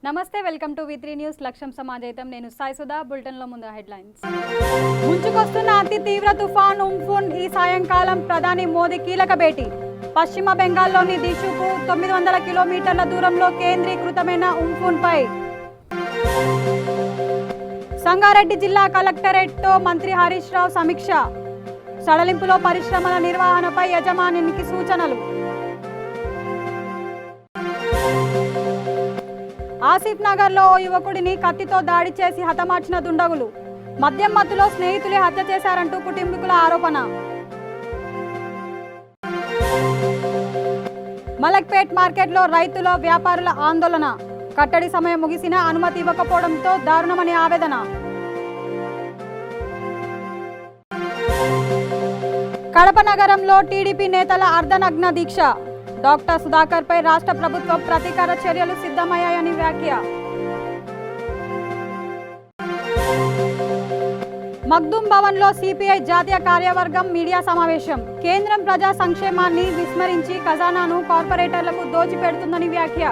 నమస్తే, welcome to వి3 news. లక్ష్యం సమాజైతం. నేను సాయి సుధా. బులెటిన్లో ముందు హెడ్లైన్స్. ముంచుకొస్తున్న అతి తీవ్ర తుఫాన్ ఉంఫున్ ఈ సాయంకాలం ప్రధాని మోదీ కీలక భేటీ. పశ్చిమ బెంగాల్లోని దిశుకు 900 కిలోమీటర్ల దూరంలో కేంద్రీకృతమైన ఉంఫున్ పై సంగారెడ్డి జిల్లా కలెక్టరేట్తో మంత్రి హరీష్ రావు సమీక్ష. సడలింపులో పరిశ్రమల నిర్వహణపై యజమానికి సూచనలు. ఆసిఫ్ నగర్లో ఓ యువకుడిని కత్తితో దాడి చేసి హతమార్చిన దుండగులు. మద్యం మత్తులో స్నేహితులే హత్య చేశారంటూ కుటుంబీకుల ఆరోపణ. మలక్పేట్ మార్కెట్లో రైతుల వ్యాపారుల ఆందోళన. కట్టడి సమయం ముగిసినా అనుమతి ఇవ్వకపోవడంతో దారుణమని ఆవేదన. కడప నగరంలో టీడీపీ నేతల అర్ధనగ్న దీక్ష. డాక్టర్ సుధాకర్ పై రాష్ట్ర ప్రభుత్వం ప్రతీకార చర్యలు సిద్ధమయ్యాయని వ్యాఖ్య. మగ్దుం భవన్ లో సిపిఐ జాతీయ కార్యవర్గం మీడియా సమావేశం. కేంద్రం ప్రజా సంక్షేమాన్ని విస్మరించి ఖజానాను కార్పొరేటర్లకు దోచిపెడుతుందని వ్యాఖ్య.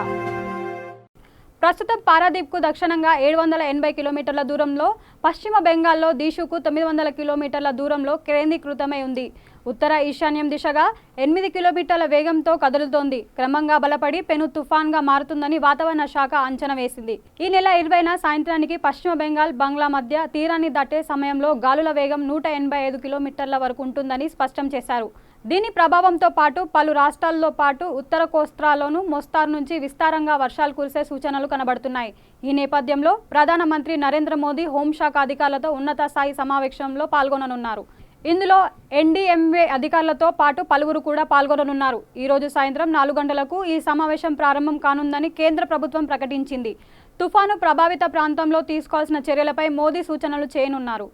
ప్రస్తుతం పారాదీప్కు దక్షిణంగా 780 కిలోమీటర్ల దూరంలో, పశ్చిమ బెంగాల్లో దీశుకు 900 కిలోమీటర్ల దూరంలో కేంద్రీకృతమై ఉంది. ఉత్తర ఈశాన్యం దిశగా 8 కిలోమీటర్ల వేగంతో కదులుతోంది. క్రమంగా బలపడి పెను తుఫాన్గా మారుతుందని వాతావరణ శాఖ అంచనా వేసింది. ఈ నెల 20న సాయంత్రానికి పశ్చిమ బెంగాల్, బంగ్లా మధ్య తీరాన్ని దాటే సమయంలో గాలుల వేగం 185 కిలోమీటర్ల వరకు ఉంటుందని స్పష్టం చేశారు. దీని ప్రభావంతో పాటు పలు రాష్ట్రాల్లో పాటు ఉత్తర కోస్తాలోనూ మోస్తారు నుంచి విస్తారంగా వర్షాలు కురిసే సూచనలు కనబడుతున్నాయి. ఈ నేపథ్యంలో ప్రధానమంత్రి నరేంద్ర మోదీ హోంశాఖ అధికారులతో ఉన్నత స్థాయి సమావేశంలో పాల్గొననున్నారు. ఇందులో ఎన్డీఎంఏ అధికారులతో పాటు పలువురు కూడా పాల్గొననున్నారు. ఈ రోజు సాయంత్రం 4 గంటలకు ఈ సమావేశం ప్రారంభం కానుందని కేంద్ర ప్రభుత్వం ప్రకటించింది. తుఫాను ప్రభావిత ప్రాంతంలో తీసుకోవాల్సిన చర్యలపై మోదీ సూచనలు చేయనున్నారు.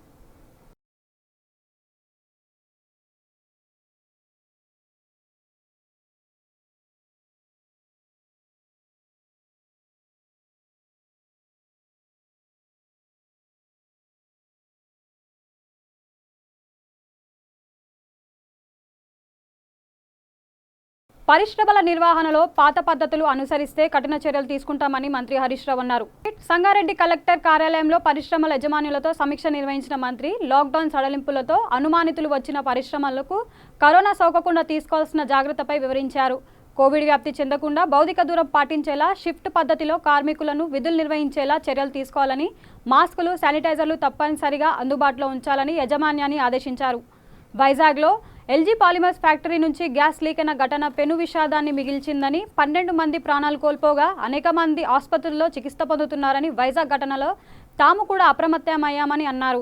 పరిశ్రమల నిర్వహణలో పాత పద్ధతులు అనుసరిస్తే కఠిన చర్యలు తీసుకుంటామని మంత్రి హరీష్ రావు అన్నారు. సంగారెడ్డి కలెక్టర్ కార్యాలయంలో పరిశ్రమల యజమానులతో సమీక్ష నిర్వహించిన మంత్రి లాక్డౌన్ సడలింపులతో అనుమానితులు వచ్చిన పరిశ్రమలకు కరోనా సోకకుండా తీసుకోవాల్సిన జాగ్రత్తపై వివరించారు. కోవిడ్ వ్యాప్తి చెందకుండా భౌతిక దూరం పాటించేలా, షిఫ్ట్ పద్ధతిలో కార్మికులను విధులు నిర్వహించేలా చర్యలు తీసుకోవాలని, మాస్కులు, శానిటైజర్లు తప్పనిసరిగా అందుబాటులో ఉంచాలని యజమాన్యాన్ని ఆదేశించారు. వైజాగ్లో ఎల్జీ పాలిమర్స్ ఫ్యాక్టరీ నుంచి గ్యాస్ లీక్ అయిన ఘటన పెను విషాదాన్ని మిగిల్చిందని, 12 మంది ప్రాణాలు కోల్పోగా అనేక మంది ఆసుపత్రుల్లో చికిత్స పొందుతున్నారని, వైజాగ్ ఘటనలో తాము కూడా అప్రమత్తమయ్యామని అన్నారు.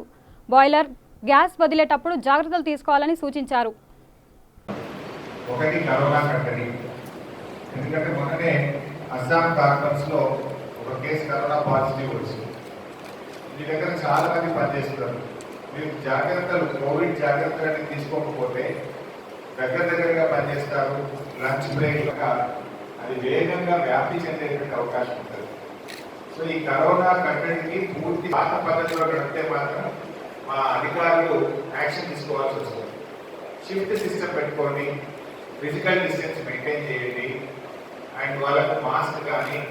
బాయిలర్ గ్యాస్ వదిలేటప్పుడు జాగ్రత్తలు తీసుకోవాలని సూచించారు. ఒకటి కరోనా కట్టడి. ఎందుకంటే మొన్ననే అస్సాం కార్పన్స్లో ఒక కేసు కరోనా పాజిటివ్ వచ్చింది. మీ దగ్గర చాలా మంది పనిచేస్తున్నారు. మీరు జాగ్రత్తలు, కోవిడ్ జాగ్రత్తలు తీసుకోకపోతే దగ్గరగా పనిచేస్తారు. లంచ్ బ్రేక్గా అది వేగంగా వ్యాప్తి చెందేటువంటి అవకాశం ఉంటుంది. సో ఈ కరోనా కట్టడికి పూర్తి పాత పద్ధతిలో గడిపితే మాత్రం మా అధికారులు యాక్షన్ తీసుకోవాల్సి వస్తుంది. షిఫ్ట్ సిస్టమ్ పెట్టుకొని ఫిజికల్ డిస్టెన్స్ మెయింటైన్ చేయండి. అండ్ వాళ్ళకు మాస్క్ కానీ,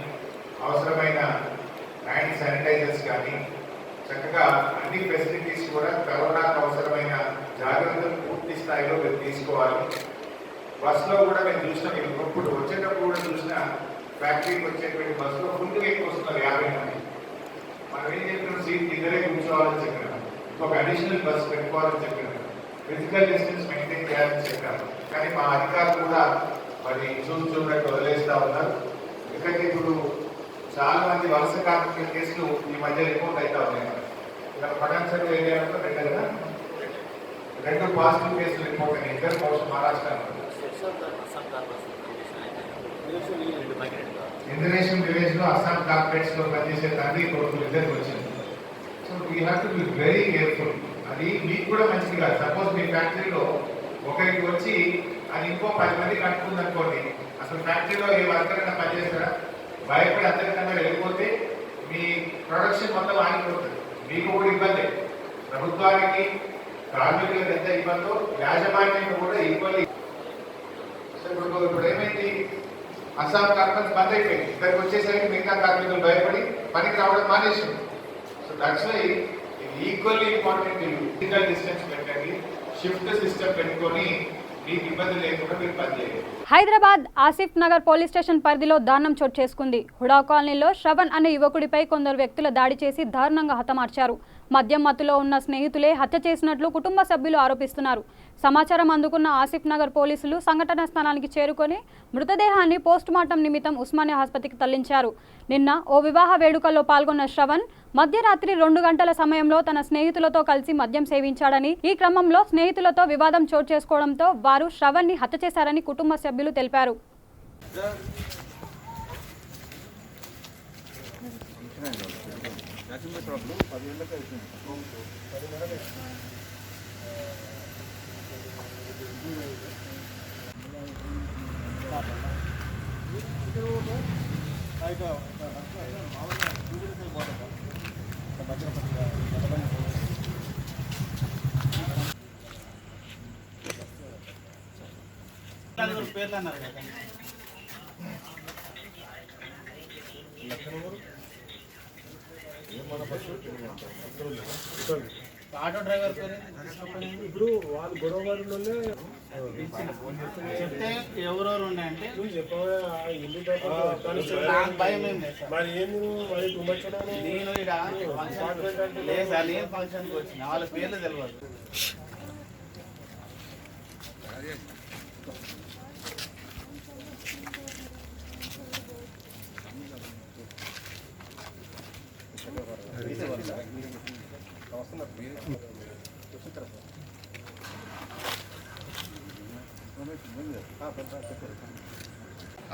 అవసరమైన హ్యాండ్ శానిటైజర్స్ కానీ, చక్కగా అన్ని ఫెసిలిటీస్ కూడా కరోనాకు అవసరమైన జాగ్రత్తలు పూర్తి స్థాయిలో మీరు తీసుకోవాలి. బస్సులో కూడా మేము చూసినాం, ఇప్పుడు వచ్చేటప్పుడు కూడా చూసిన ఫ్యాక్టరీకి వచ్చేటువంటి బస్సులో ఫుల్గా ఎక్కువ వస్తున్నారు 50 మంది. మనం ఏం చెప్పినాం, సీట్ ఇద్దరే కూర్చోవాలని చెప్పినాం, ఇంకొక అడిషనల్ బస్సు పెట్టుకోవాలని చెప్పినాం, ఫిజికల్ డిస్టెన్స్ మెయింటైన్ చేయాలని చెప్పాము. కానీ మా అధికారులు కూడా మరి చూసినట్టు వదిలేస్తూ ఉన్నారు. ఎందుకంటే ఇప్పుడు చాలా మంది వలస కార్మికుల కేసులు ఈ మధ్య రిపోర్ట్ అవుతా ఉన్నాయి. ఇక్కడ పటాన్సర్ ఏరియాలో 2 పాజిటివ్ కేసులు రిపోర్ట్ అయినాయి. ఇద్దరు మోసం మహారాష్ట్ర ఇండోనేషియన్ విలేజ్ లో అస్సాం కార్పొరేట్స్ లో పనిచేసే తండ్రి కొడుకులు ఇద్దరికి వచ్చింది. So we have to be very careful. అది మీకు కూడా మంచిది కాదు. సపోజ్ మీ ఫ్యాక్టరీలో ఒకరికి వచ్చి అది ఇంకో 10 మంది కట్టుకుంది అనుకోండి, అసలు ఫ్యాక్టరీలో ఏ వర్కర్ అయినా పనిచేస్తారా? భయపడి అంతకన్నా వెళ్ళిపోతే మీ ప్రొడక్షన్ మొత్తం ఆగిపోతుంది. మీకు కూడా ఇబ్బంది, ప్రభుత్వానికి, కార్మికులకు ఎంత ఇబ్బందో యాజమాన్యం కూడా ఈక్వల్లీ. ఇప్పుడు ఏమైంది, అస్సాం కార్పొరేషన్ బంద్ అయిపోయింది. ఇక్కడికి వచ్చేసరికి మిగతా కార్మికులు భయపడి పనికి రావడం మానేసింది. So that's why equally important physical distance పెట్టండి, షిఫ్ట్ సిస్టమ్ పెట్టుకొని మీకు ఇబ్బంది లేకుండా మీరు పనిచేయండి. హైదరాబాద్ ఆసిఫ్ నగర్ పోలీస్ స్టేషన్ పరిధిలో దారుణం చోటు చేసుకుంది. హుడా కాలనీలో శ్రవణ్ అనే యువకుడిపై కొందరు వ్యక్తుల దాడి చేసి దారుణంగా హతమార్చారు. మద్యం మత్తులో ఉన్న స్నేహితులే హత్య చేసినట్లు కుటుంబ సభ్యులు ఆరోపిస్తున్నారు. సమాచారం అందుకున్న ఆసిఫ్ నగర్ పోలీసులు సంఘటనా స్థలానికి చేరుకొని మృతదేహాన్ని పోస్టుమార్టం నిమిత్తం ఉస్మానియా ఆసుపత్రికి తరలించారు. నిన్న ఓ వివాహ వేడుకల్లో పాల్గొన్న శ్రవణ్ మధ్యరాత్రి 2 గంటల సమయంలో తన స్నేహితులతో కలిసి మద్యం సేవించాడని, ఈ క్రమంలో స్నేహితులతో వివాదం చోటు చేసుకోవడంతో వారు శ్రవణ్ ని హత్య చేశారని కుటుంబ సభ్యులు తెలిపారు. ఆటో డ్రైవర్ ఇప్పుడు వాళ్ళు గొడవలోనే చెప్తే ఎవరెవరు ఉన్నాయంటే నాకు భయం ఏం లేదు సార్. మరి ఏంది నేను లేదు సార్, నేను ఫంక్షన్కి వచ్చిన వాళ్ళ పేర్లు తెలియదు.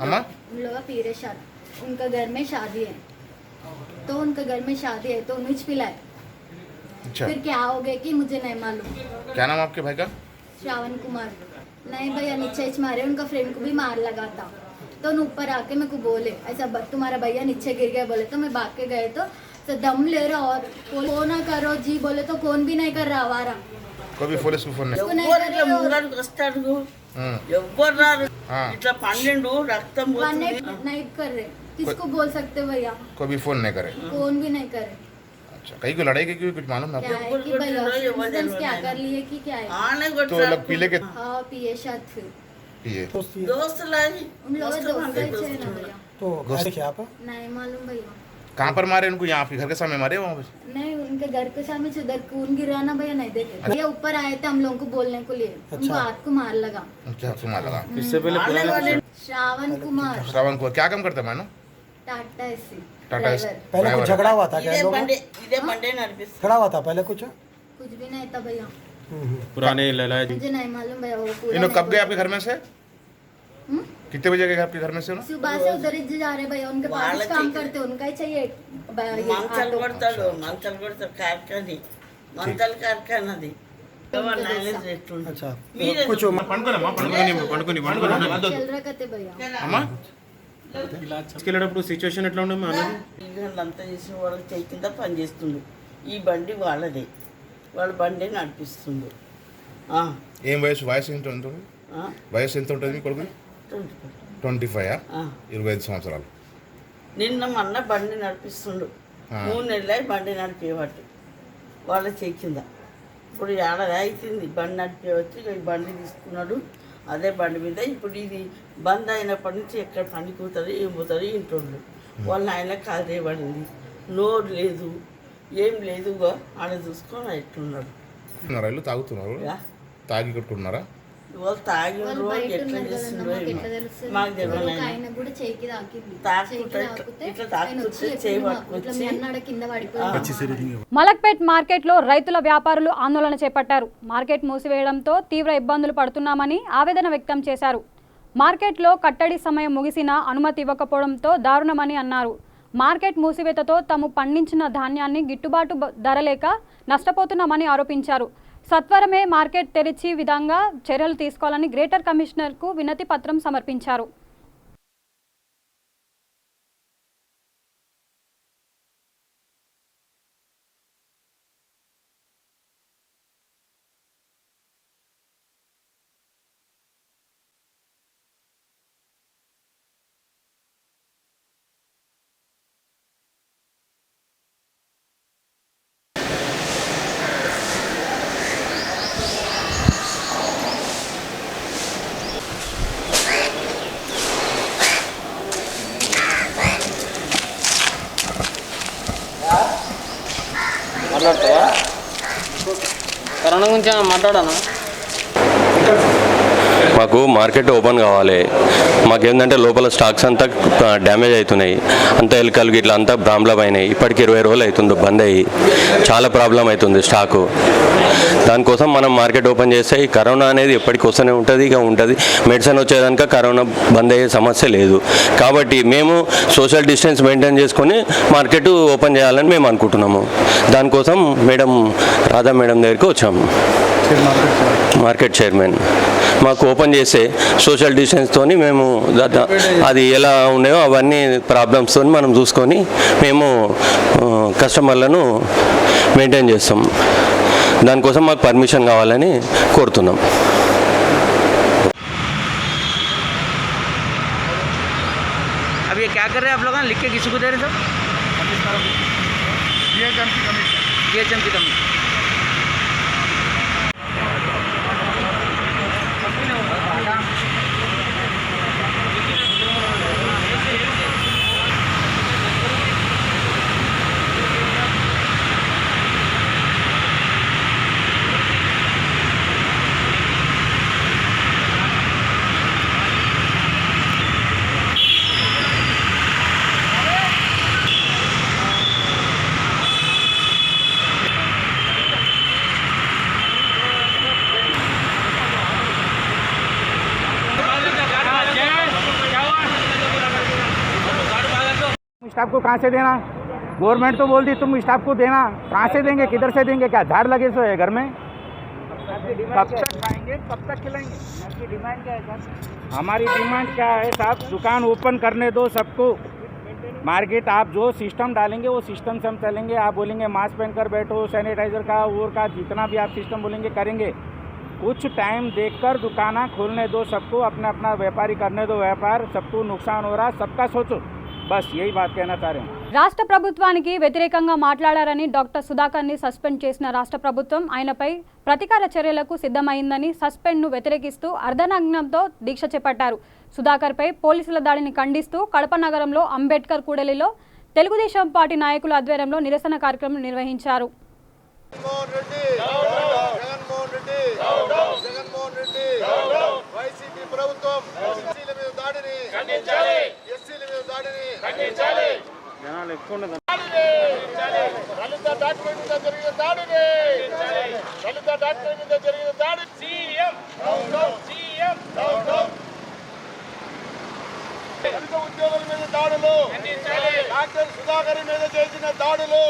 अम्मा उन लोग का पीरे शादी, उनका घर में शादी है, तो उनका घर में शादी है तो मिर्च पिलाए। अच्छा, फिर क्या हो गया कि मुझे नहीं मालूम। क्या नाम आपके भाई का? श्रावण कुमार। नहीं भैया, नीचे मारे, उनका फ्रेंड को भी मार लगा था, तो उन ऊपर आके मेरे को बोले ऐसा तुम्हारा भैया नीचे गिर गया बोले, तो मैं भाग के गए तो दम ले रहा और फोन ना करो जी बोले तो फोन भी नहीं कर रहा हमारा। कभी पुलिस को फोन नहीं? ఇట్లా ముంగడికి వస్తాడు ఎవ్వరు రారు. ఇట్లా 12 రక్తం పోతుంది. नहीं कर रहे, किसको बोल सकते भैया? कभी फोन नहीं करे? फोन भी नहीं करे। अच्छा, कहीं को लड़ाई की क्यों कुछ मालूम ना क्या आपको? है कि भैया इंसिडेंस क्या कर लिए कि क्या है? ఆనే तो కొట్టారు. लोग पीले के हाँ पिए शायद फिर पिए। దోస్తులని उन लोगों ने दोस्त ही थे ना भैया। तो घर क्या आप नहीं मालूम भैया। कहाँ पर मारे उनको? यहाँ आपके घर के सामने मारे? वहाँ पे? नहीं उनके घर के सामने से उधर खून गिरा ना भैया, नहीं देखे भैया। ऊपर आए थे हम लोगों को बोलने को लिए, उनको हाथ को मार लगा। अच्छा, आपसे मार लगा। इससे पहले श्रावण कुमार, श्रावण को क्या काम करते हैं मानो? Tata AC Tata AC. Driver. पहले कुछ झगड़ा हुआ था क्या ఇదే इन लोगों బండి में? ఇదే బండి నడిపిస్తుంది. झगड़ा हुआ था पहले कुछ? कुछ भी नहीं था भैया, पुराने लड़ाई मुझे नहीं मालूम भैया। वो पूरा इन लोग नहीं कब गए आपके घर में से? हम्म? कितने बजे गए आपके घर में से उन्होंने? सुबह से उधर ही जा रहे भैया, उनके पास వాళ్ళకి काम करते उनका ही चाहिए ये మంచాలు ऑटो। కొడతాడు, మంచాలు కొడతాడు. కార్ఖానీ మంచాల కార్ఖానది. నాలెడ్జ్ ఎట్లుంది. अच्छा మీరే कुछ चल रहा कहते भैया। अम्मा తీసుకెళ్ళేటప్పుడు సిచ్యువేషన్ ఎట్లా ఉండే అంతా చేసి వాళ్ళకి చేయి కింద పని చేస్తుండు. ఈ బండి వాళ్ళదే, వాళ్ళ బండి నడిపిస్తుండు. ఏం వయసు ఎంత ఉంటుంది? వయసు ఎంత ఉంటుంది మీ కొడుకు? 25 25 సంవత్సరాలు. నిన్న మొన్న బండి నడిపిస్తుండు. 3 నెలలై బండి నడిపేవాడు వాళ్ళ చేయి కింద. ఇప్పుడు ఏడాది అవుతుంది బండి నడిపేవచ్చు. ఈ బండి తీసుకున్నాడు అదే బండి మీద. ఇప్పుడు ఇది బంద్ అయినప్పటి నుంచి ఎక్కడ పని పోతుంది ఏం పోతుంది ఇంటుండు. వాళ్ళ ఆయన కాలు చేయబడింది, నోరు లేదు, ఏం లేదు. ఆడ చూసుకొని ఎట్లున్నాడు. ఇల్లు తాగుతున్నారు? యా. తాగి కొట్టుకున్నారా? వాళ్ళు తాగి వాళ్ళు బయట ఎట్లా ఉన్నారు కదన్నా, చేస్తుండో మాకు ఏమో. ఎట్లా తెలుస్తుంది? మాకు తెలియదు ఒక ఆయన. ఆయన కూడా చేయికి తాకింది. తాకుతుంటే చేయికి తాకితే ఇట్లా ఆయన వచ్చి తాకుతుంటే చెప్పిండు చేయి మాకు, ఇట్లా పట్టుకొచ్చి మీ అన్నాడ కింద పడిపోయింది. మలక్పేట్ మార్కెట్లో రైతుల వ్యాపారులు ఆందోళన చేపట్టారు. మార్కెట్ మూసివేయడంతో తీవ్ర ఇబ్బందులు పడుతున్నామని ఆవేదన వ్యక్తం చేశారు. మార్కెట్లో కట్టడి సమయం ముగిసినా అనుమతి ఇవ్వకపోవడంతో దారుణమని అన్నారు. మార్కెట్ మూసివేతతో తాము పండించిన ధాన్యాన్ని గిట్టుబాటు ధర లేక నష్టపోతున్నామని ఆరోపించారు. సత్వరమే మార్కెట్ తెరిచి విధంగా చర్యలు తీసుకోవాలని గ్రేటర్ కమిషనర్కు వినతి పత్రం సమర్పించారు. మాట్లాడతావా? కరోనా గురించి ఏమైనా మాట్లాడానా? మాకు మార్కెట్ ఓపెన్ కావాలి. మాకేంటంటే లోపల స్టాక్స్ అంతా డ్యామేజ్ అవుతున్నాయి, అంతా ఎలుకలు ఇట్లా అంతా ప్రాబ్లం అయినాయి. ఇప్పటికి 20 రోజులు అవుతుంది బంద్ అయ్యి, చాలా ప్రాబ్లం అవుతుంది స్టాకు. దానికోసం మనం మార్కెట్ ఓపెన్ చేస్తే ఈ కరోనా అనేది ఎప్పటికి వస్తూనే ఉంటుంది, ఇక ఉంటుంది. మెడిసిన్ వచ్చేదానిక కరోనా బంద్ అయ్యే సమస్య లేదు. కాబట్టి మేము సోషల్ డిస్టెన్స్ మెయింటైన్ చేసుకొని మార్కెట్ ఓపెన్ చేయాలని మేము అనుకుంటున్నాము. దానికోసం రాధా మేడం దగ్గరికి వచ్చాము, మార్కెట్ చైర్మన్. మాకు ఓపెన్ చేస్తే సోషల్ డిస్టెన్స్తో మేము అది ఎలా ఉన్నాయో అవన్నీ ప్రాబ్లమ్స్తో మనం చూసుకొని మేము కస్టమర్లను మెయింటైన్ చేస్తాం. దానికోసం మాకు పర్మిషన్ కావాలని కోరుతున్నాం. अब ये क्या कर रहे हैं आप लोग? लिख के किसी को दे रहे सब? DHM की कमी. स्टाफ को कहाँ से देना? गवर्नमेंट तो बोल दी तुम स्टाफ को देना, कहाँ से देंगे, किधर से देंगे? क्या झाड़ लगे सो है घर में? कब तक खाएंगे, कब तक खिलाएंगे? आपकी डिमांड क्या है साहब? हमारी डिमांड क्या है साहब? दुकान ओपन करने दो सबको। मार्केट आप जो सिस्टम डालेंगे वो सिस्टम से हम चलेंगे. आप बोलेंगे मास्क पहनकर बैठो, सैनिटाइजर का और का जितना भी आप सिस्टम बोलेंगे करेंगे. कुछ टाइम देखकर दुकाना खोलने दो सबको, अपना अपना व्यापारी करने दो व्यापार. सबको नुकसान हो रहा, सबका सोचो. बस यही बात कहना चाह रहे हैं. రాష్ట్ర ప్రభుత్వానికి వ్యతిరేకంగా మాట్లాడారని డాక్టర్ సుధాకర్ని సస్పెండ్ చేసిన రాష్ట్ర ప్రభుత్వం ఆయనపై ప్రతీకార చర్యలకు సిద్ధమైందని సస్పెండ్ను వ్యతిరేకిస్తూ అర్ధనగ్నంతో దీక్ష చేపట్టారు. సుధాకర్పై పోలీసుల దాడిని ఖండిస్తూ కడప నగరంలో అంబేద్కర్ కూడలిలో తెలుగుదేశం పార్టీ నాయకుల ఆధ్వర్యంలో నిరసన కార్యక్రమం నిర్వహించారు. ఉద్యోగుల మీద దాడులు, డాక్టర్ సుధాకర్ మీద చేసిన దాడులు,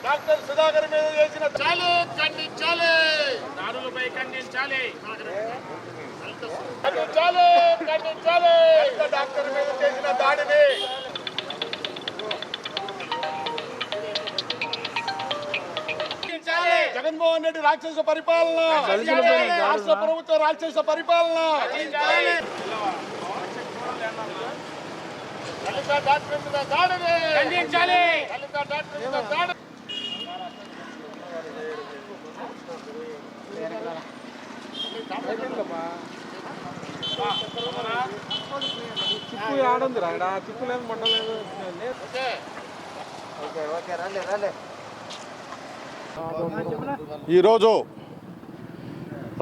డాక్టర్ సుధాకర్ మీద చేసిన ఖండించాలి, దాడులపై ఖండించాలి, డాక్టర్ మీద చేసిన దాడిని జగన్మోహన్ రెడ్డి రాక్షస పరిపాలన, రాష్ట్ర ప్రభుత్వ రాక్షస పరిపాలన. దళిత డాక్టర్ మీద దాడిని ఖండించాలి, దళిత డాక్టర్ మీద దాడి. చిక్కు ఆడుంది రా, చిక్కు లేదు పట్టలేదు. ఈరోజు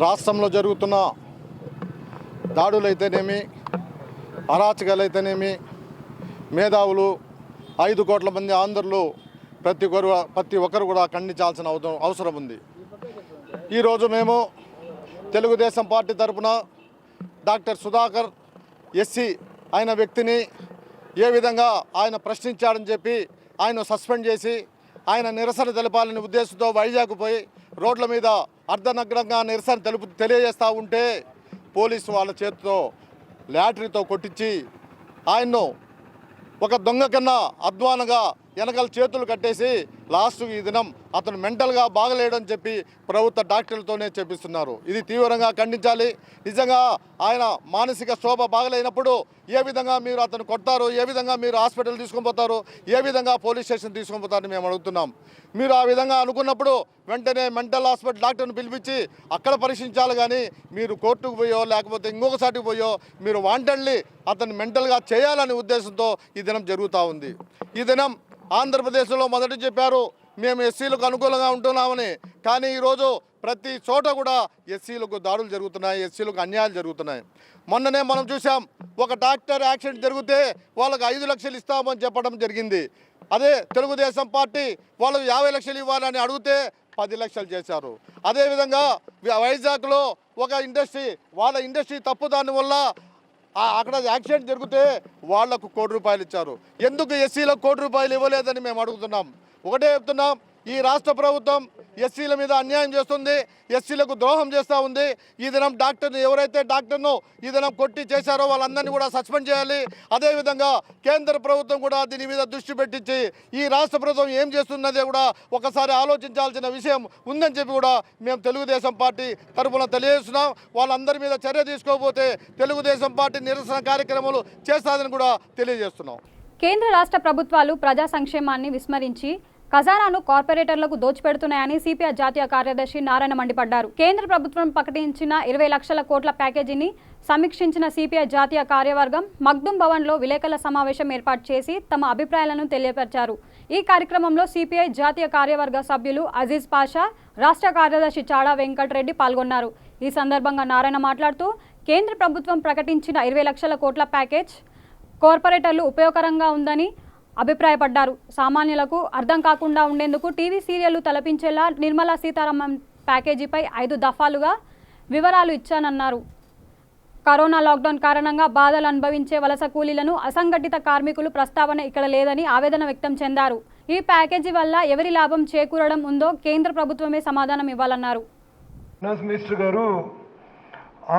రాష్ట్రంలో జరుగుతున్న దాడులైతేనేమి, అరాచకాలైతేనేమి, మేధావులు 5 కోట్ల మంది ఆంధ్రులు ప్రతి ఒక్కరు కూడా ఖండించాల్సిన అవసరం ఉంది. ఈరోజు మేము తెలుగుదేశం పార్టీ తరఫున డాక్టర్ సుధాకర్ ఎస్సీ అయిన వ్యక్తిని ఏ విధంగా ఆయన ప్రశ్నించాడని చెప్పి ఆయన సస్పెండ్ చేసి ఆయన నిరసన తెలపాలని ఉద్దేశంతో వైజాగ్ పోయి రోడ్ల మీద అర్ధనగ్నంగా నిరసన తెలియజేస్తూ ఉంటే పోలీసు వాళ్ళ చేతితో లాటరీతో కొట్టించి ఆయన్ను ఒక దొంగ కన్నా అధ్వానంగా వెనకాల చేతులు కట్టేసి లాస్ట్ ఈ దినం అతను మెంటల్గా బాగలేడని చెప్పి ప్రభుత్వ డాక్టర్లతోనే చెప్పిస్తున్నారు. ఇది తీవ్రంగా ఖండించాలి. నిజంగా ఆయన మానసిక శోభ బాగలేనప్పుడు ఏ విధంగా మీరు అతను కొడతారు, ఏ విధంగా మీరు హాస్పిటల్ తీసుకొని పోతారు, ఏ విధంగా పోలీస్ స్టేషన్ తీసుకొని పోతారని మేము అడుగుతున్నాం. మీరు ఆ విధంగా అనుకున్నప్పుడు వెంటనే మెంటల్ హాస్పిటల్ డాక్టర్ని పిలిపించి అక్కడ పరీక్షించాలి. కానీ మీరు కోర్టుకు పోయో లేకపోతే ఇంకొకసారికి పోయో మీరు వాంటెడ్లీ అతన్ని మెంటల్గా చేయాలనే ఉద్దేశంతో ఈ దినం జరుగుతూ ఉంది. ఈ దినం ఆంధ్రప్రదేశ్లో మొదట చెప్పారు మేము ఎస్సీలకు అనుకూలంగా ఉంటున్నామని. కానీ ఈరోజు ప్రతి చోట కూడా ఎస్సీలకు దాడులు జరుగుతున్నాయి, ఎస్సీలకు అన్యాయాలు జరుగుతున్నాయి. మొన్ననే మనం చూసాం, ఒక డాక్టర్ యాక్సిడెంట్ జరిగితే వాళ్ళకు 5 లక్షలు ఇస్తామని చెప్పడం జరిగింది. అదే తెలుగుదేశం పార్టీ వాళ్ళకు 50 లక్షలు ఇవ్వాలని అడిగితే 10 లక్షలు చేశారు. అదేవిధంగా వైజాగ్లో ఒక ఇండస్ట్రీ, వాళ్ళ ఇండస్ట్రీ తప్పుదాని వల్ల అక్కడ యాక్సిడెంట్ జరిగితే వాళ్లకు ₹1 ఇచ్చారు. ఎందుకు ఎస్సీలకు ₹1 ఇవ్వలేదని మేము అడుగుతున్నాం. ఒకటే చెప్తున్నాం, ఈ రాష్ట్ర ప్రభుత్వం ఎస్సీల మీద అన్యాయం చేస్తుంది, ఎస్సీలకు ద్రోహం చేస్తూ ఉంది. ఈ దినం డాక్టర్ని, ఎవరైతే డాక్టర్ను ఈ దినం కొట్టి చేశారో వాళ్ళందరినీ కూడా సస్పెండ్ చేయాలి. అదేవిధంగా కేంద్ర ప్రభుత్వం కూడా దీని మీద దృష్టి పెట్టించి ఈ రాష్ట్ర ప్రభుత్వం ఏం చేస్తున్నదే కూడా ఒకసారి ఆలోచించాల్సిన విషయం ఉందని చెప్పి కూడా మేము తెలుగుదేశం పార్టీ తరఫున తెలియజేస్తున్నాం. వాళ్ళందరి మీద చర్య తీసుకోకపోతే తెలుగుదేశం పార్టీ నిరసన కార్యక్రమాలు చేస్తాదని కూడా తెలియజేస్తున్నాం. కేంద్ర రాష్ట్ర ప్రభుత్వాలు ప్రజా సంక్షేమాన్ని విస్మరించి ఖజానాను కార్పొరేటర్లకు దోచిపెడుతున్నాయని సిపిఐ జాతీయ కార్యదర్శి నారాయణ మండిపడ్డారు. కేంద్ర ప్రభుత్వం ప్రకటించిన 20 లక్షల కోట్ల ప్యాకేజీని సమీక్షించిన సిపిఐ జాతీయ కార్యవర్గం మగ్దుం భవన్లో విలేకరుల సమావేశం ఏర్పాటు చేసి తమ అభిప్రాయాలను తెలియపరిచారు. ఈ కార్యక్రమంలో సిపిఐ జాతీయ కార్యవర్గ సభ్యులు అజీజ్ పాషా, రాష్ట్ర కార్యదర్శి చాడా వెంకటరెడ్డి పాల్గొన్నారు. ఈ సందర్భంగా నారాయణ మాట్లాడుతూ కేంద్ర ప్రభుత్వం ప్రకటించిన 20 లక్షల కోట్ల ప్యాకేజ్ కార్పొరేటర్లు ఉపయోగకరంగా ఉందని అభిప్రాయపడ్డారు. సామాన్యులకు అర్థం కాకుండా ఉండేందుకు టీవీ సీరియళ్లు తలపించేలా నిర్మలా సీతారామన్ ప్యాకేజీపై 5 దఫాలుగా వివరాలు ఇచ్చానన్నారు. కరోనా లాక్డౌన్ కారణంగా బాధలు అనుభవించే వలస కూలీలను, అసంఘటిత కార్మికులు ప్రస్తావన ఇక్కడ లేదని ఆవేదన వ్యక్తం చెందారు. ఈ ప్యాకేజీ వల్ల ఎవరి లాభం చేకూరడం ఉందో కేంద్ర ప్రభుత్వమే సమాధానం ఇవ్వాలన్నారు. మినిస్టర్ గారు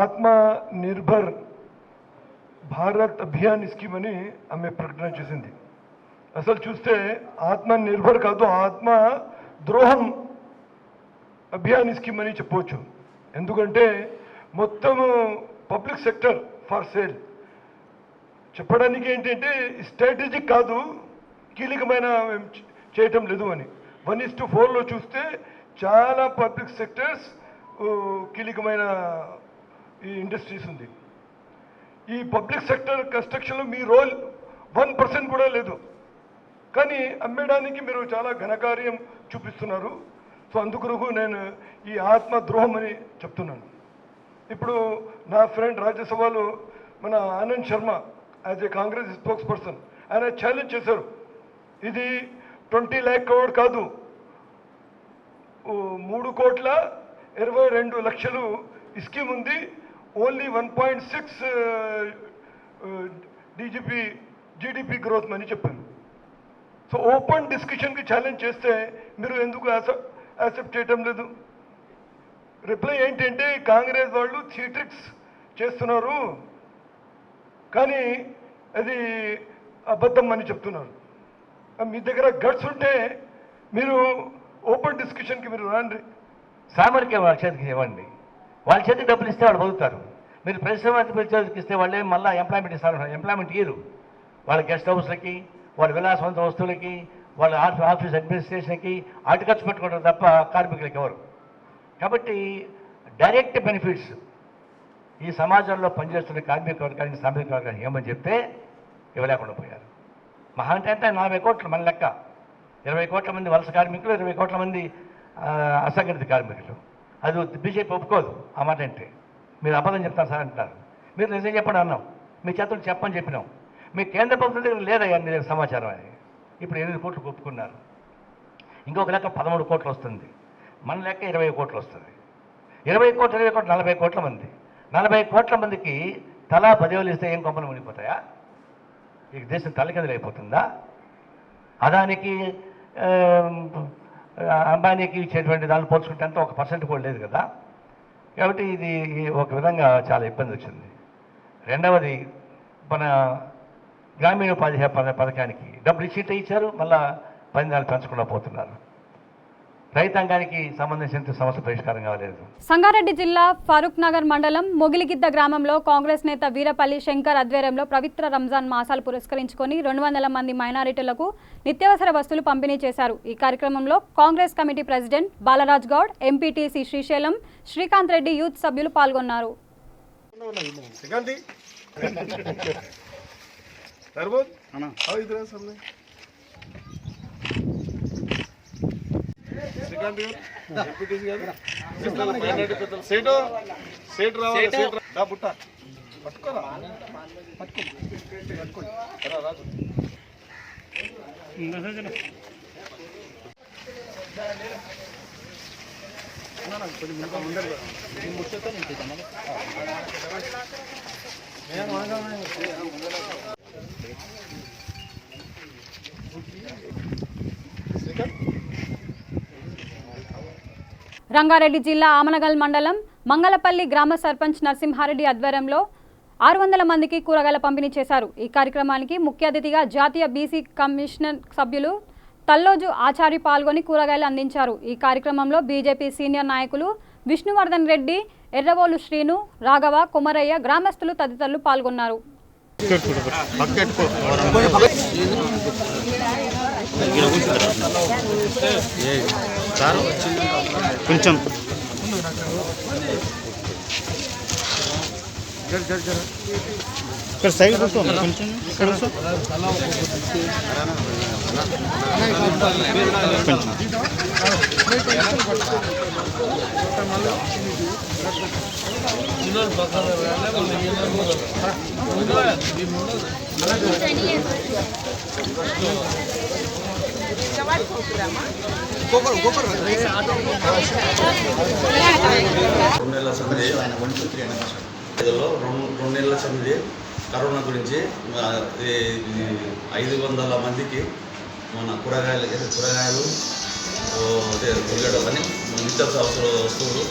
ఆత్మ నిర్భర్ భారత్ అభియాన్ స్కీమ్ అని ఆమె ప్రకటన చేసింది. అసలు చూస్తే ఆత్మ నిర్భర్ కాదు, ఆత్మ ద్రోహం అభియాన్ స్కీమ్ అని చెప్పవచ్చు. ఎందుకంటే మొత్తం పబ్లిక్ సెక్టర్ ఫర్ సేల్. చెప్పడానికి ఏంటంటే స్ట్రాటజిక్ కాదు, కీలకమైన చేయటం లేదు అని. 1:4లో చూస్తే చాలా పబ్లిక్ సెక్టర్స్ కీలకమైన ఈ ఇండస్ట్రీస్ ఉంది. ఈ పబ్లిక్ సెక్టర్ కన్స్ట్రక్షన్లో మీ రోల్ 1% కూడా లేదు. కానీ అమ్మేయడానికి మీరు చాలా ఘనకార్యం చూపిస్తున్నారు. సో అందుకొరకు నేను ఈ ఆత్మ ద్రోహం అని చెప్తున్నాను. ఇప్పుడు నా ఫ్రెండ్ రాజ్యసభలో మన Anand Sharma as a Congress spokes person ఆయన ఛాలెంజ్ చేశారు. ఇది 20 lakh crore కాదు, 3,22,00,000 స్కీమ్ ఉంది. ఓన్లీ 1.6 జీడిపి గ్రోత్ అని చెప్పాను. సో ఓపెన్ డిస్కషన్కి ఛాలెంజ్ చేస్తే మీరు ఎందుకు యాక్సెప్ట్ చేయటం లేదు? రిప్లై ఏంటంటే కాంగ్రెస్ వాళ్ళు థియేట్రిక్స్ చేస్తున్నారు, కానీ అది అబద్ధం అని చెప్తున్నారు. మీ దగ్గర గట్స్ ఉంటే మీరు ఓపెన్ డిస్కషన్కి మీరు రండి. సామర్థ్యం వాళ్ళ చేతికి ఇవ్వండి, వాళ్ళ చేతికి డబ్బులు ఇస్తే వాళ్ళు బతుకుతారు. మీరు పరిశ్రమ చేతికి ఇస్తే వాళ్ళే మళ్ళీ ఎంప్లాయ్మెంట్ ఇస్తారు. ఎంప్లాయ్మెంట్ ఇయ్యరు. వాళ్ళ గెస్ట్ హౌస్లకి, వాళ్ళ విలాసవంత వస్తువులకి, వాళ్ళ ఆఫీస్ అడ్మినిస్ట్రేషన్కి అటు ఖర్చు పెట్టుకుంటారు తప్ప కార్మికులకి ఎవరు. కాబట్టి డైరెక్ట్ బెనిఫిట్స్ ఈ సమాజంలో పనిచేస్తున్న కార్మిక వర్గానికి, శ్రామిక వర్గానికి ఏమని చెప్తే ఇవ్వలేకుండా పోయారు. మహా అంటే 40 కోట్లు మన లెక్క. 20 కోట్ల మంది వలస కార్మికులు, 20 కోట్ల మంది అసంఘటిత కార్మికులు. అది బీజేపీ ఒప్పుకోదు ఆ మాట అంటే. మీరు అబద్ధం చెప్తారు సార్ అంటారు. మీరు నిజం చెప్పండి అన్నాం, మీ చేతులు చెప్పని చెప్పినాం. మీ కేంద్ర ప్రభుత్వం దగ్గర లేదయ్యా మీ దగ్గర సమాచారం అని. ఇప్పుడు 8 కోట్లు ఒప్పుకున్నారు. ఇంకొక లెక్క 13 కోట్లు వస్తుంది. మన లెక్క 20 కోట్లు వస్తుంది. 20 కోట్లు 40 కోట్ల మంది. 40 కోట్ల మందికి తలా 10,000 ఇస్తే ఏం కొంపలు మునిగిపోతాయా? ఈ దేశం తలకిందులైపోతుందా? అదానికి అంబానీకి ఇచ్చేటువంటి దాన్ని పోల్చుకుంటే అంతా 1% కూడా లేదు కదా. కాబట్టి ఇది ఒక విధంగా చాలా ఇబ్బంది వచ్చింది. రెండవది, మన గ్రామీణ ఉపాధి పథకానికి డబ్బులు ఇచ్చారు, మళ్ళా 10 నెలలు పెంచకుండా పోతున్నారు. రైతాంగానికి సంబంధించిన సమస్య పరిష్కారం కాలేదు. సంగారెడ్డి జిల్లా ఫరూక్ నగర్ మండలం మొగిలిగిద్ద గ్రామంలో కాంగ్రెస్ నేత వీరపల్లి శంకర్ ఆధ్వర్యంలో పవిత్ర రంజాన్ మాసాలు పురస్కరించుకొని 200 మంది మైనారిటీలకు నిత్యావసర వస్తువులు పంపిణీ చేశారు. ఈ కార్యక్రమంలో Congress committee president Balraj Goud, MPTC Srisailam, Srikanth Reddy youth సభ్యులు పాల్గొన్నారు. సేటు రావాలి, సేటు రా బుట్ట పట్టుకోరా, రాజు. రంగారెడ్డి జిల్లా ఆమనగల్ మండలం మంగళపల్లి గ్రామ సర్పంచ్ నరసింహారెడ్డి ఆధ్వర్యంలో 600 మందికి కూరగాయల పంపిణీ చేశారు. ఈ కార్యక్రమానికి ముఖ్య అతిథిగా జాతీయ బీసీ కమిషన్ సభ్యులు తల్లోజు ఆచారి పాల్గొని కూరగాయలు అందించారు. ఈ కార్యక్రమంలో బీజేపీ సీనియర్ నాయకులు విష్ణువర్ధన్ రెడ్డి, ఎర్రవోలు శ్రీను, రాఘవ, కుమరయ్య, గ్రామస్తులు తదితరులు పాల్గొన్నారు. కొంచెం సైడ్ కొంచెం రెండు నెలల సమితి కరోనా గురించి 500 మందికి మన కూరగాయలు ఉల్లిగడ్డలని నిత్యావసర వస్తువులు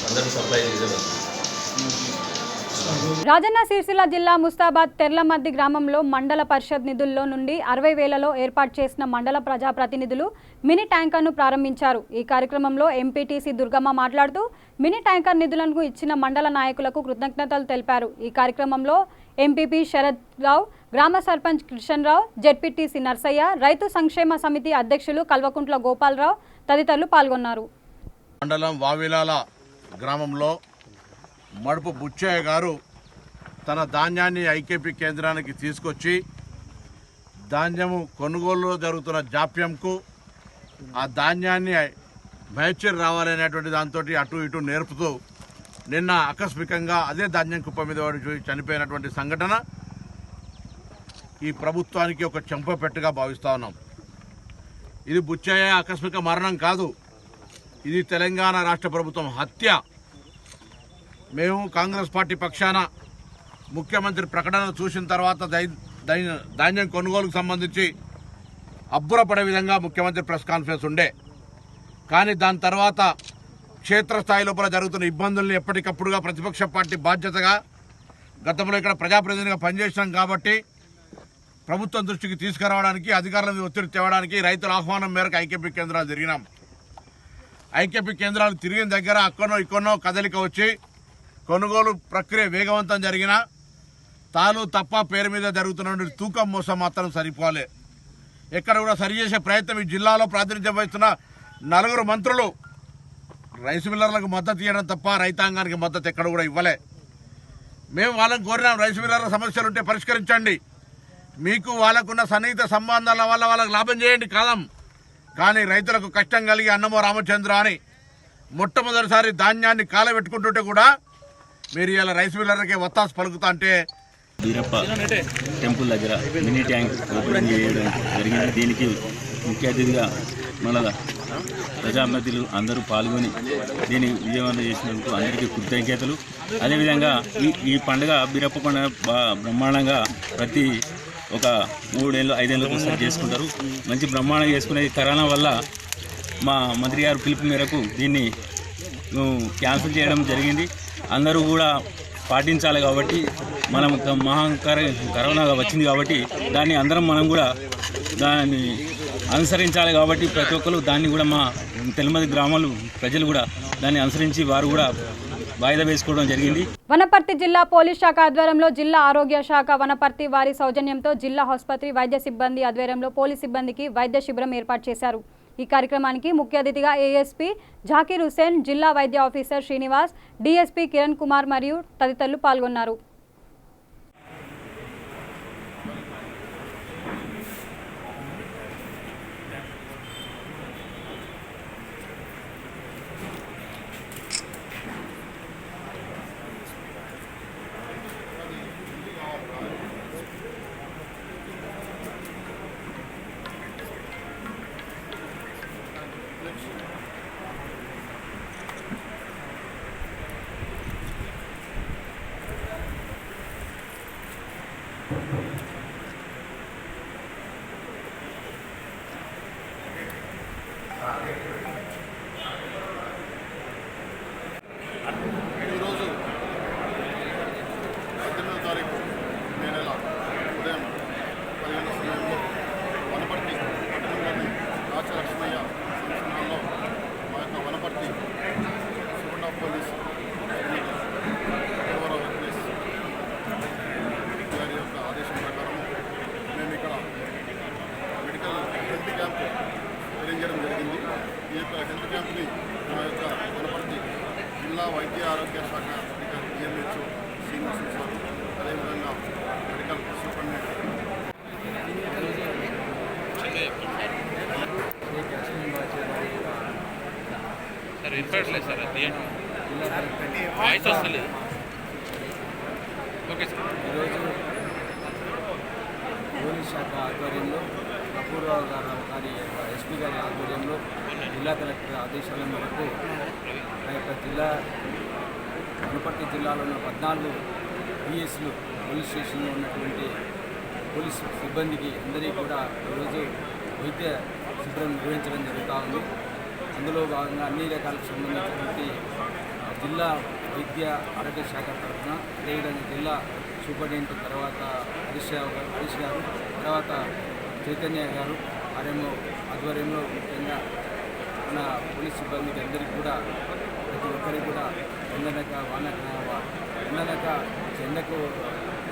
అందరికీ సప్లై చేసేవారు. రాజన్న సిరిసిల్ల జిల్లా ముస్తాబాద్ తెర్లమద్ది గ్రామంలో మండల పరిషత్ నిధుల్లో నుండి 60,000లో ఏర్పాటు చేసిన మండల ప్రజాప్రతినిధులు మినీ ట్యాంకర్ను ప్రారంభించారు. ఈ కార్యక్రమంలో ఎంపీటీసీ దుర్గమ్మ మాట్లాడుతూ మినీ ట్యాంకర్ నిధులను ఇచ్చిన మండల నాయకులకు కృతజ్ఞతలు తెలిపారు. ఈ కార్యక్రమంలో ఎంపీపీ శరత్ రావు, గ్రామ సర్పంచ్ కిషన్రావు, జెడ్పీటీసీ నర్సయ్య, రైతు సంక్షేమ సమితి అధ్యక్షులు కల్వకుంట్ల గోపాలరావు తదితరులు పాల్గొన్నారు. మండలం వావిలాల గ్రామంలో మడుపు బుచ్చయ్య గారు తన ధాన్యాన్ని ఐకేపీ కేంద్రానికి తీసుకొచ్చి ధాన్యము కొనుగోలులో జరుగుతున్న జాప్యంకు ఆ ధాన్యాన్ని మ్యాచర్ రావాలనేటువంటి దాంతో అటు ఇటు నేర్పుతూ నిన్న ఆకస్మికంగా అదే ధాన్యం కుప్ప మీద పడి చనిపోయినటువంటి సంఘటన ఈ ప్రభుత్వానికి ఒక చెంపపెట్టుగా భావిస్తూ ఉన్నాం. ఇది బుచ్చయ్య ఆకస్మిక మరణం కాదు, ఇది తెలంగాణ రాష్ట్ర ప్రభుత్వం హత్య. మేము కాంగ్రెస్ పార్టీ పక్షాన ముఖ్యమంత్రి ప్రకటన చూసిన తర్వాత ధాన్యం కొనుగోలుకు సంబంధించి అబ్బురపడే విధంగా ముఖ్యమంత్రి ప్రెస్ కాన్ఫరెన్స్ ఉండే, కానీ దాని తర్వాత క్షేత్రస్థాయి లోపల జరుగుతున్న ఇబ్బందుల్ని ఎప్పటికప్పుడుగా ప్రతిపక్ష పార్టీ బాధ్యతగా గతంలో ఇక్కడ ప్రజాప్రతినిధిగా పనిచేసినాం కాబట్టి ప్రభుత్వం దృష్టికి తీసుకురావడానికి, అధికారుల మీద ఒత్తిడి తేవడానికి రైతుల ఆహ్వానం మేరకు ఐకేపీ కేంద్రాలు తిరిగినాం. ఐకేపీ కేంద్రాలు తిరిగిన దగ్గర అక్కడో ఇక్కడో కదలిక వచ్చి కొనుగోలు ప్రక్రియ వేగవంతం జరిగిన తాను తప్ప పేరు మీద జరుగుతున్న తూకం మోసం మాత్రం సరిపోలే. ఎక్కడ కూడా సరిచేసే ప్రయత్నం ఈ జిల్లాలో ప్రాతినిధ్యం వహిస్తున్న 4 మంత్రులు రైస్ మిల్లర్లకు మద్దతు ఇవ్వడం తప్ప రైతాంగానికి మద్దతు ఎక్కడ కూడా ఇవ్వలే. మేము వాళ్ళని కోరినాం, రైస్ మిల్లర్ల సమస్యలు ఉంటే పరిష్కరించండి, మీకు వాళ్ళకున్న సన్నిహిత సంబంధాల వల్ల వాళ్ళకు లాభం చేయండి కాలం, కానీ రైతులకు కష్టం కలిగి అన్నమో రామచంద్ర అని మొట్టమొదటిసారి ధాన్యాన్ని కాలబెట్టుకుంటుంటే కూడా మీరు ఇలా రైస్ మిల్లర్లకే ఒత్తాసు పలుకుతా అంటే బీరప్ప టెంపుల్ దగ్గర మినీ ట్యాంక్ ఓపెనింగ్ చేయడం జరిగింది. దీనికి ముఖ్య అతిథిగా మన ప్రజాప్రతినిధులు అందరూ పాల్గొని దీన్ని విజయవంతం చేసినందుకు అందరికీ కృతజ్ఞతలు. అదేవిధంగా ఈ పండుగ బీరప్ప పండుగ బ్రహ్మాండంగా ప్రతి ఒక 3 ఏళ్ళు 5 ఏళ్ళకు ఒకసారి చేసుకుంటారు. మంచి బ్రహ్మాండంగా చేసుకునేది కరోనా వల్ల మా మంత్రి గారు పిలుపు మేరకు దీన్ని క్యాన్సిల్ చేయడం జరిగింది. అందరూ కూడా పాటించాలి కాబట్టి మనం కరోనా వచ్చింది కాబట్టి దాన్ని అందరం మనం కూడా దాన్ని అనుసరించాలి కాబట్టి ప్రతి ఒక్కరు దాన్ని కూడా మా తెల్మది గ్రామాలు ప్రజలు కూడా దాన్ని అనుసరించి వారు కూడా వాయిదా వేసుకోవడం జరిగింది. వనపర్తి జిల్లా పోలీస్ శాఖ ఆధ్వర్యంలో జిల్లా ఆరోగ్య శాఖ వనపర్తి వారి సౌజన్యంతో జిల్లా ఆసుపత్రి వైద్య సిబ్బంది ఆధ్వర్యంలో పోలీస్ సిబ్బందికి వైద్య శిబిరం ఏర్పాటు చేశారు. ఈ కార్యక్రమానికి ముఖ్య అతిథిగా ఏఎస్పీ జాకీర్ హుసేన్, జిల్లా వైద్య ఆఫీసర్ శ్రీనివాస్, డీఎస్పీ కిరణ్ కుమార్ మరియు తదితరులు పాల్గొన్నారు. ఈరోజు 18వ తారీఖు మే నెల ఉదయం 15 సమయంలో వనపర్తి పట్టణంలోని రాచలక్ష్మయ్య సంక్షేమంలో మా యొక్క వనపర్తి సుగుండ పోలీస్ గారి యొక్క ఆదేశం ప్రకారం మేము ఇక్కడ మెడికల్ హెల్త్ క్యాంప్ అరేంజ్ చేయడం జరిగింది. ఈ యొక్క హెల్త్ క్యాంప్ని మా యొక్క వనపర్తి జిల్లా వైద్య ఆరోగ్య శాఖ అధికారి డిఎంహెచ్ఓ శ్రీనివాస్ సార్, అదేవిధంగా మెడికల్ సూపరింటెండెంట్ పోలీస్ శాఖ ఆధ్వర్యంలో అపూర్వరావు గారి ఎస్పీ గారి ఆధ్వర్యంలో జిల్లా కలెక్టర్ ఆదేశాల మేరకు ఆ యొక్క వనపర్తి జిల్లాలో ఉన్న 14 పిఎస్లు పోలీస్ స్టేషన్లో ఉన్నటువంటి పోలీస్ సిబ్బందికి అందరికీ కూడా ఈరోజు వైద్య శిబిరం నిర్వహించడం జరుగుతూ ఉంది. అందులో భాగంగా అన్ని రకాలకు సంబంధించినటువంటి జిల్లా వైద్య ఆరోగ్య శాఖ తరఫున, అదేవిధంగా జిల్లా సూపరింటెండెంట్, తర్వాత హరీష్ గారు, తర్వాత చైతన్య గారు ఆర్ఎంఓ ఆధ్వర్యంలో ముఖ్యంగా మన పోలీస్ సిబ్బందికి అందరికీ కూడా ప్రతి ఒక్కరికి కూడా ఎండకు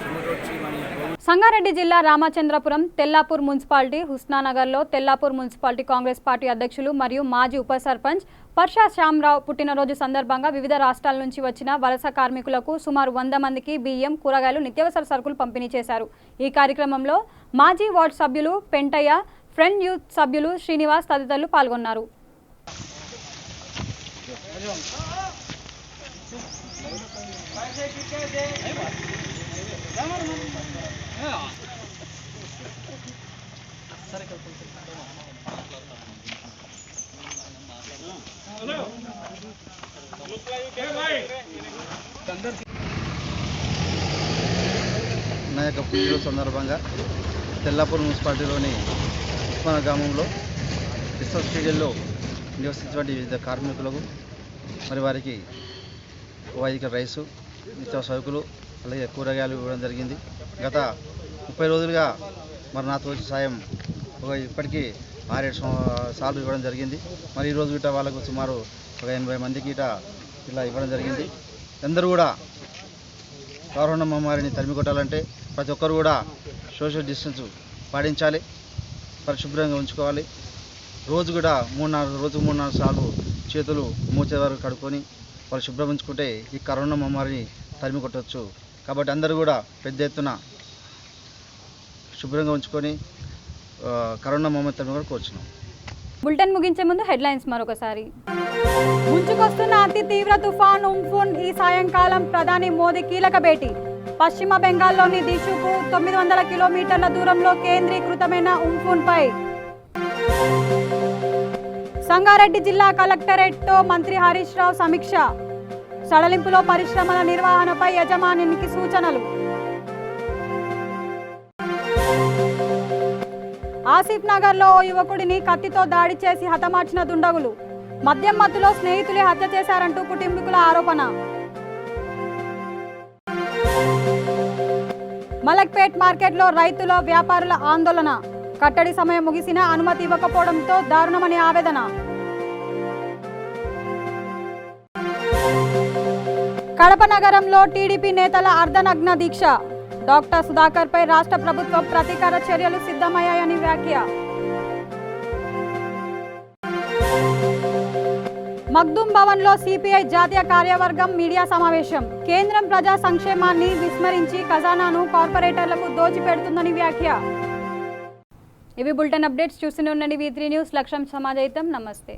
చెమటొచ్చి మన సంగారెడ్డి జిల్లా రామచంద్రపురం తెల్లాపూర్ మున్సిపాలిటీ హుస్నానగర్లో తెల్లాపూర్ మున్సిపాలిటీ కాంగ్రెస్ పార్టీ అధ్యక్షులు మరియు మాజీ ఉప సర్పంచ్ పర్షా శ్యామరావు పుట్టినరోజు సందర్భంగా వివిధ రాష్ట్రాల నుంచి వచ్చిన వలస కార్మికులకు సుమారు 100 మందికి బియ్యం, కూరగాయలు, నిత్యావసర సరుకులు పంపిణీ చేశారు. ఈ కార్యక్రమంలో మాజీ వార్డు సభ్యులు పెంటయ్య, ఫ్రెండ్ యూత్ సభ్యులు శ్రీనివాస్ తదితరులు పాల్గొన్నారు. నా యొక్క పుట్టినరోజు సందర్భంగా తెల్లాపూర్ మున్సిపాలిటీలోని ఉస్మాన గ్రామంలో విశ్వ స్టేడియంలో నివసించినటువంటి వివిధ కార్మికులకు మరి వారికి 5 కిలోల రైసు, నిత్యావసర సరుకులు, అలాగే కూరగాయలు ఇవ్వడం జరిగింది. గత 30 రోజులుగా మరి నా తోచి సాయం ఇప్పటికీ 6-7 సార్లు ఇవ్వడం జరిగింది. మరి ఈరోజు గిట్ట వాళ్ళకు సుమారు 80 మందికి ఇలా ఇవ్వడం జరిగింది. అందరూ కూడా కరోనా మహమ్మారిని తరిమి కొట్టాలంటే ప్రతి ఒక్కరు కూడా సోషల్ డిస్టెన్స్ పాటించాలి, పరిశుభ్రంగా ఉంచుకోవాలి. రోజు కూడా 3-4 సార్లు చేతులు మూచే వరకు కడుక్కొని వాళ్ళు శుభ్రం ఉంచుకుంటే ఈ కరోనా మహమ్మారిని తరిమి కొట్టవచ్చు. కాబట్టి అందరూ కూడా పెద్ద ఎత్తున శుభ్రంగా ఉంచుకొని కరోనా మహమ్మారి తరిమి కూడా కోరుచున్నాం. బులెటిన్ ముగించే ముందు హెడ్లైన్స్ మరొకసారి. ముంచుకొస్తున్న అతి తీవ్ర తుఫాన్ ఉంఫున్ ఈ సాయంకాలం ప్రధాని మోదీ కీలక భేటీ. పశ్చిమ బెంగాల్లోని దిశుకు 900 కిలోమీటర్ల దూరంలో కేంద్రీకృతమైన ఉంఫున్ పై సంగారెడ్డి జిల్లా కలెక్టరేట్తో మంత్రి హరీష్ రావు సమీక్ష. సడలింపులో పరిశ్రమల నిర్వహణపై యజమానికి సూచనలు. ఆసిఫ్ నగర్లో ఓ యువకుడిని కత్తితో దాడి చేసి హతమార్చిన దుండగులు. మద్యం మత్తులో స్నేహితులే హత్య చేశారంటూ కుటుంబీకుల ఆరోపణ. మలక్పేట్ మార్కెట్లో రైతుల, వ్యాపారుల ఆందోళన. కట్టడి సమయం ముగిసినా అనుమతి ఇవ్వకపోవడంతో దారుణమని ఆవేదన. కడప నగరంలో టీడీపీ నేతల అర్ధనగ్న దీక్ష. డాక్టర్ సుధాకర్ పై రాష్ట్ర ప్రభుత్వం ప్రతీకార చర్యలు సిద్ధమయ్యాయని వ్యాఖ్య. మగ్దుం భవన్లో సిపిఐ జాతీయ కార్యవర్గం మీడియా సమావేశం. కేంద్రం ప్రజా సంక్షేమాన్ని విస్మరించి ఖజానాను కార్పొరేటర్లకు దోచిపెడుతుందని వ్యాఖ్య. ఇవి బులెటిన్ అప్డేట్స్. చూస్తూనే ఉండండి V3 న్యూస్. లక్ష్యం సమాజయితం. నమస్తే.